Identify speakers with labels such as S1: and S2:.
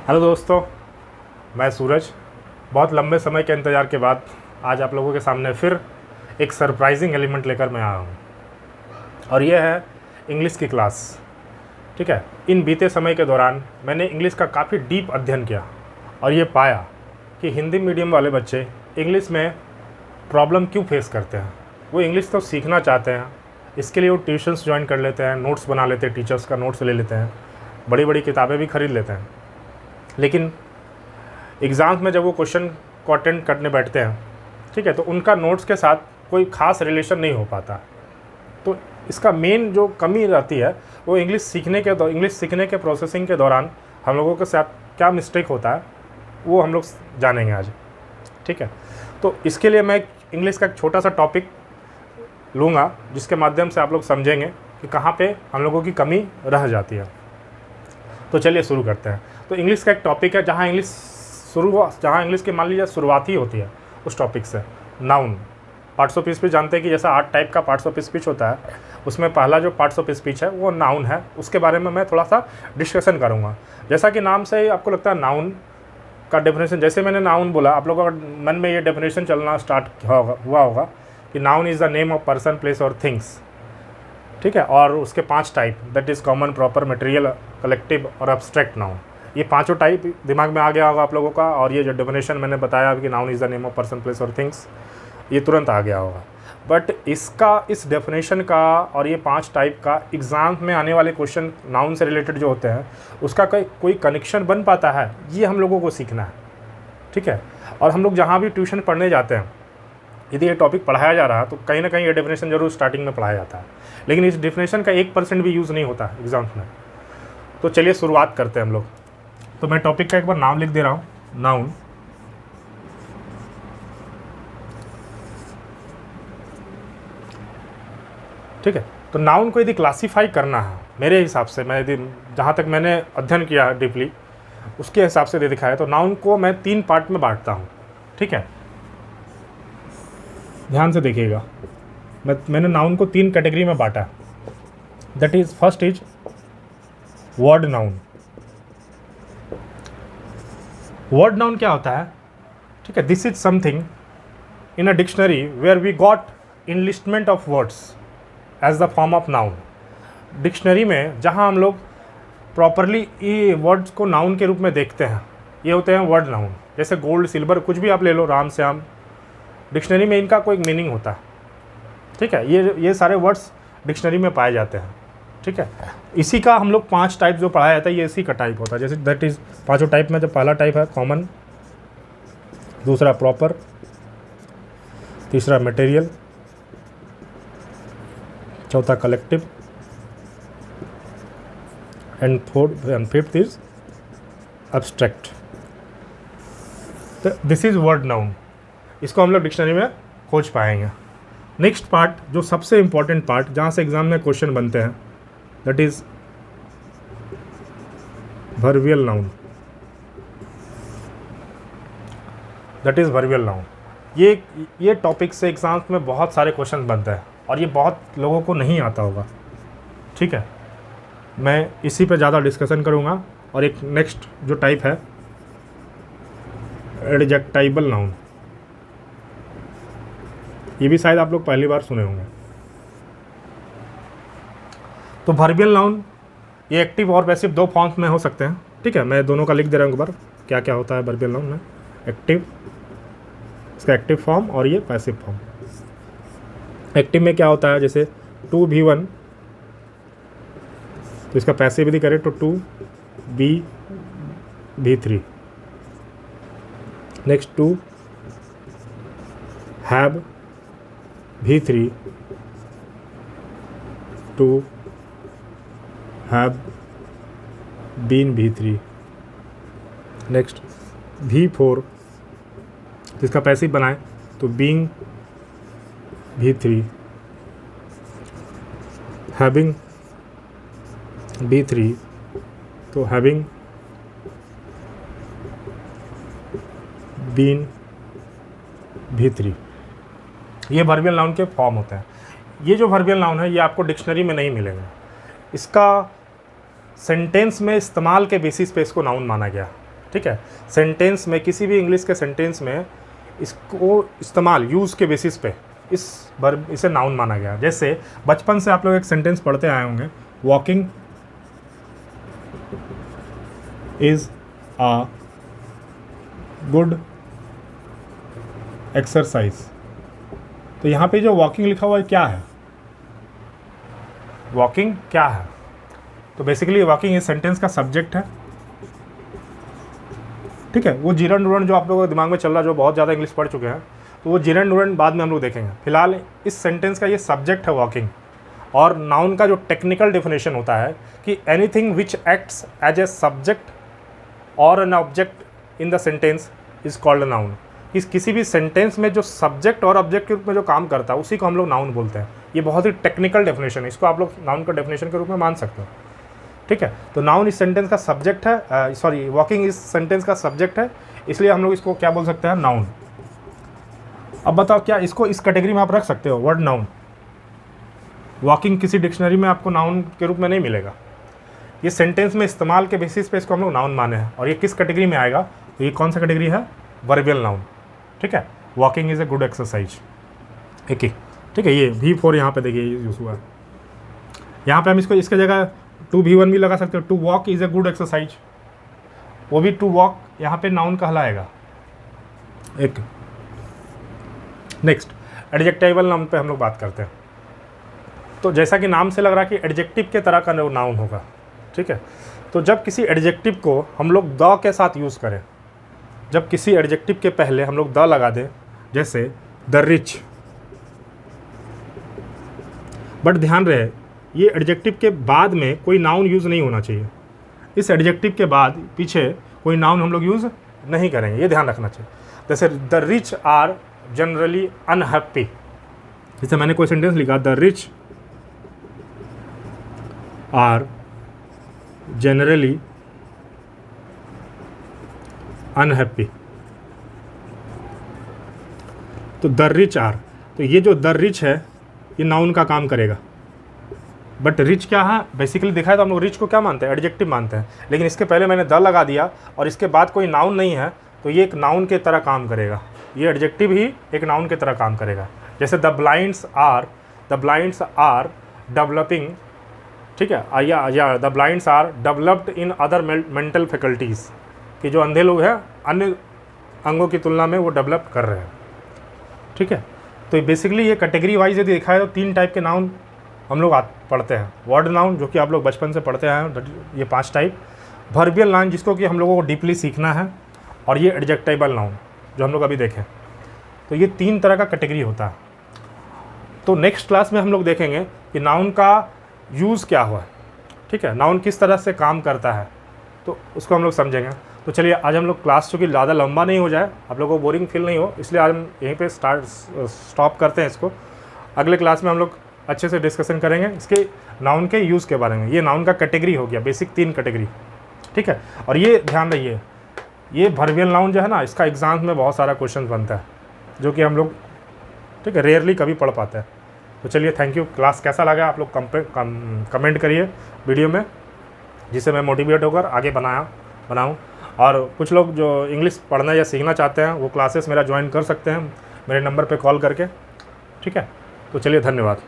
S1: Hello दोस्तों, मैं सूरज। बहुत लंबे समय के इंतज़ार के बाद आज आप लोगों के सामने फिर एक सरप्राइजिंग एलिमेंट लेकर मैं आया हूँ और ये है इंग्लिश की क्लास। ठीक है, इन बीते समय के दौरान मैंने इंग्लिश का काफ़ी डीप अध्ययन किया और ये पाया कि हिंदी मीडियम वाले बच्चे इंग्लिश में प्रॉब्लम क्यों फेस करते हैं। वो इंग्लिश तो सीखना चाहते हैं, इसके लिए वो ट्यूशन्स ज्वाइन कर लेते हैं, नोट्स बना लेते हैं, टीचर्स का नोट्स ले लेते हैं, बड़ी बड़ी किताबें भी खरीद लेते हैं, लेकिन एग्ज़ाम्स में जब वो क्वेश्चन को अटेंड करने बैठते हैं, ठीक है, तो उनका नोट्स के साथ कोई ख़ास रिलेशन नहीं हो पाता। तो इसका मेन जो कमी रहती है वो इंग्लिश सीखने के प्रोसेसिंग के दौरान हम लोगों के साथ क्या मिस्टेक होता है वो हम लोग जानेंगे आज। ठीक है, तो इसके लिए मैं इंग्लिश का एक छोटा सा टॉपिक लूँगा जिसके माध्यम से आप लोग समझेंगे कि कहाँ पे हम लोगों की कमी रह जाती है। तो चलिए शुरू करते हैं। तो इंग्लिश का एक टॉपिक है जहाँ इंग्लिश की मान लीजिए शुरुआत ही होती है उस टॉपिक से। नाउन, पार्ट्स ऑफ स्पीच जानते हैं कि जैसा 8 टाइप का पार्ट्स ऑफ स्पीच होता है, उसमें पहला जो पार्ट्स ऑफ स्पीच है वो नाउन है। उसके बारे में मैं थोड़ा सा डिस्कशन करूँगा। जैसा कि नाम से ही आपको लगता है नाउन का डेफिनेशन, जैसे मैंने नाउन बोला आप लोगों का मन में ये डेफिनेशन चलना स्टार्ट हुआ होगा कि noun is the name of person, place और थिंग्स। ठीक है, और उसके 5 type, that is common, proper, material, collective और एब्स्ट्रैक्ट नाउन। ये पांचों टाइप दिमाग में आ गया होगा आप लोगों का। और ये जो डेफिनेशन मैंने बताया कि noun is the name of person, place और थिंग्स, ये तुरंत आ गया होगा। बट इस डेफिनेशन का और ये 5 टाइप का एग्ज़ाम में आने वाले क्वेश्चन नाउन से रिलेटेड जो होते हैं उसका कोई कनेक्शन बन पाता है, ये हम लोगों को सीखना है। ठीक है, और हम लोग जहाँ भी ट्यूशन पढ़ने जाते हैं, यदि ये टॉपिक पढ़ाया जा रहा है तो कहीं ना कहीं ये डेफिनेशन जरूर स्टार्टिंग में पढ़ाया जाता है, लेकिन इस डेफिनेशन का 1% भी यूज़ नहीं होता एग्ज़ाम्स में। तो चलिए शुरुआत करते हैं हम लोग। तो मैं टॉपिक का एक बार नाम लिख दे रहा हूँ, नाउन। ठीक है, तो नाउन को यदि क्लासीफाई करना है मेरे हिसाब से, मैं यदि जहाँ तक मैंने अध्ययन किया डीपली उसके हिसाब से दे दिखाया, तो नाउन को मैं 3 पार्ट में बांटता हूँ। ठीक है, ध्यान से देखिएगा, मैंने नाउन को 3 कैटेगरी में बांटा। That is first is word noun. Word noun क्या होता है? ठीक है, this is something in a dictionary where we got enlistment of words as the form of noun. Dictionary में जहाँ हम लोग प्रॉपरली ये वर्ड्स को नाउन के रूप में देखते हैं, ये होते हैं वर्ड नाउन। जैसे गोल्ड, सिल्वर, कुछ भी आप ले लो, राम श्याम, डिक्शनरी में इनका कोई मीनिंग होता है। ठीक है, ये सारे वर्ड्स डिक्शनरी में पाए जाते हैं। ठीक है, इसी का हम लोग 5 टाइप जो पढ़ाया जाता है, ये इसी का टाइप होता है। जैसे दैट इज़ पाँचों टाइप में जो पहला टाइप है कॉमन, दूसरा प्रॉपर, तीसरा मटेरियल, चौथा collective and fifth is abstract. तो दिस इज़ वर्ड नाउन, इसको हम लोग डिक्शनरी में खोज पाएंगे। नेक्स्ट पार्ट, जो सबसे इम्पॉर्टेंट पार्ट जहाँ से एग्जाम में क्वेश्चन बनते हैं, that is verbal noun. That is verbal noun. ये टॉपिक से एग्जाम्स में बहुत सारे क्वेश्चन बनते हैं और ये बहुत लोगों को नहीं आता होगा। ठीक है, मैं इसी पे ज़्यादा डिस्कशन करूँगा। और एक नेक्स्ट जो टाइप है एडजेक्टाइबल नाउन, ये भी शायद आप लोग पहली बार सुने होंगे। तो वर्बियल नाउन ये एक्टिव और पैसिव 2 फॉर्म्स में हो सकते हैं। ठीक है, मैं दोनों का लिख दे रहा हूँ एक बार, क्या क्या होता है वर्बियल नाउन में। एक्टिव, इसका एक्टिव फॉर्म और ये पैसिव फॉर्म। एक्टिव में क्या होता है, जैसे टू V1, तो इसका पैसिव यदि करें तो to V3। Next to have V3, to have been V3। Next V4, जिसका पैसिव बनाए तो बीइंग V3, हैविंग B3, तो हैविंग बीन V3। ये वर्बियल नाउन के फॉर्म होते हैं। ये जो वर्बियल नाउन है ये आपको डिक्शनरी में नहीं मिलेगा। इसका सेंटेंस में इस्तेमाल के बेसिस पे इसको नाउन माना गया। ठीक है। सेंटेंस में, किसी भी इंग्लिश के सेंटेंस में इसको इस्तेमाल यूज़ के बेसिस पे इसे नाउन माना गया। जैसे बचपन से आप लोग एक सेंटेंस पढ़ते आए होंगे, walking is a good exercise. तो यहाँ पे जो वॉकिंग लिखा हुआ है क्या है, वॉकिंग क्या है? तो बेसिकली वॉकिंग इस सेंटेंस का सब्जेक्ट है, ठीक है। वो जीरन डूरन जो आप लोगों के दिमाग में चल रहा है, जो बहुत ज़्यादा इंग्लिश पढ़ चुके हैं, तो वो जीरन डूरन बाद में हम लोग देखेंगे। फिलहाल इस सेंटेंस का ये सब्जेक्ट है वॉकिंग। और नाउन का जो टेक्निकल डेफिनेशन होता है कि anything which acts as a subject और an object in the sentence is called a noun. किसी भी सेंटेंस में जो सब्जेक्ट और ऑब्जेक्ट के रूप में जो काम करता है उसी को हम लोग नाउन बोलते हैं। ये बहुत ही टेक्निकल डेफिनेशन है, इसको आप लोग नाउन का डेफिनेशन के रूप में मान सकते हो, ठीक है। तो नाउन इस सेंटेंस का सब्जेक्ट है, सॉरी वॉकिंग इस सेंटेंस का सब्जेक्ट है, इसलिए हम लोग इसको क्या बोल सकते हैं, नाउन। अब बताओ क्या इसको इस कैटेगरी में आप रख सकते हो, वर्ड नाउन? वॉकिंग किसी डिक्शनरी में आपको नाउन के रूप में नहीं मिलेगा। ये सेंटेंस में इस्तेमाल के बेसिस पे इसको हम लोग नाउन माने हैं। और ये किस कैटेगरी में आएगा, तो ये कौन सा कैटेगरी है, वर्बियल नाउन, ठीक है। Walking is a good exercise, एक ही, ठीक है। ये V4 यहाँ पे देखिए यूज़ हुआ है। यहाँ पे हम इसको इसके जगह टू V1 भी लगा सकते हो। To walk is a good exercise, वो भी टू वॉक यहाँ पे नाउन कहलाएगा, एक। नेक्स्ट एडजेक्टिवल नाउन पे हम लोग बात करते हैं। तो जैसा कि नाम से लग रहा है कि एडजेक्टिव के तरह का नाउन होगा, ठीक है। तो जब किसी एडजेक्टिव को हम लोग द के साथ यूज़ करें, जब किसी एडजेक्टिव के पहले हम लोग द लगा दें, जैसे द रिच, बट ध्यान रहे ये एडजेक्टिव के बाद में कोई नाउन यूज़ नहीं होना चाहिए। इस एडजेक्टिव के बाद पीछे कोई नाउन हम लोग यूज़ नहीं करेंगे, ये ध्यान रखना चाहिए। जैसे the rich are generally unhappy, जैसे मैंने कोई सेंटेंस लिखा, the rich are generally unhappy, तो द रिच आर, तो ये जो द रिच है ये नाउन का काम करेगा। बट रिच क्या है, बेसिकली देखा है तो हम लोग रिच को क्या मानते हैं, एडजेक्टिव मानते हैं। लेकिन इसके पहले मैंने द लगा दिया और इसके बाद कोई नाउन नहीं है, तो ये एक नाउन के तरह काम करेगा। ये एडजेक्टिव ही एक नाउन के तरह काम करेगा। जैसे द ब्लाइंड्स आर डेवलपिंग, ठीक है, या the blinds are developed in other mental faculties, कि जो अंधे लोग हैं अन्य अंगों की तुलना में वो डेवलप कर रहे हैं, ठीक है। तो बेसिकली ये कैटेगरी वाइज यदि देखा है तो 3 टाइप के नाउन हम लोग पढ़ते हैं। वर्ड नाउन जो कि आप लोग बचपन से पढ़ते हैं, ये 5 टाइप। वर्बियल नाउन जिसको कि हम लोगों को डीपली सीखना है, और ये एडजेक्टिवल नाउन जो हम लोग अभी देखें। तो ये 3 तरह का कैटेगरी होता है। तो नेक्स्ट क्लास में हम लोग देखेंगे कि नाउन का यूज़ क्या हुआ है, ठीक है, नाउन किस तरह से काम करता है, तो उसको हम लोग समझेंगे। तो चलिए आज हम लोग क्लास चूँकि ज़्यादा लंबा नहीं हो जाए, आप लोगों को बोरिंग फील नहीं हो, इसलिए आज हम यहीं पे स्टॉप करते हैं इसको। अगले क्लास में हम लोग अच्छे से डिस्कशन करेंगे इसके नाउन के यूज़ के बारे में। ये नाउन का कैटेगरी हो गया, बेसिक 3 कैटेगरी, ठीक है। और ये ध्यान रहिए, ये वर्बियल नाउन जो है ना, इसका एग्जाम में बहुत सारा क्वेश्चन बनता है, जो कि हम लोग, ठीक है, रेयरली कभी पढ़ पाते हैं। तो चलिए, थैंक यू। क्लास कैसा लगा आप लोग कमेंट करिए वीडियो में, जिससे मैं मोटिवेट होकर आगे बनाऊँ। और कुछ लोग जो इंग्लिश पढ़ना या सीखना चाहते हैं वो क्लासेस मेरा ज्वाइन कर सकते हैं मेरे नंबर पे कॉल करके, ठीक है। तो चलिए, धन्यवाद।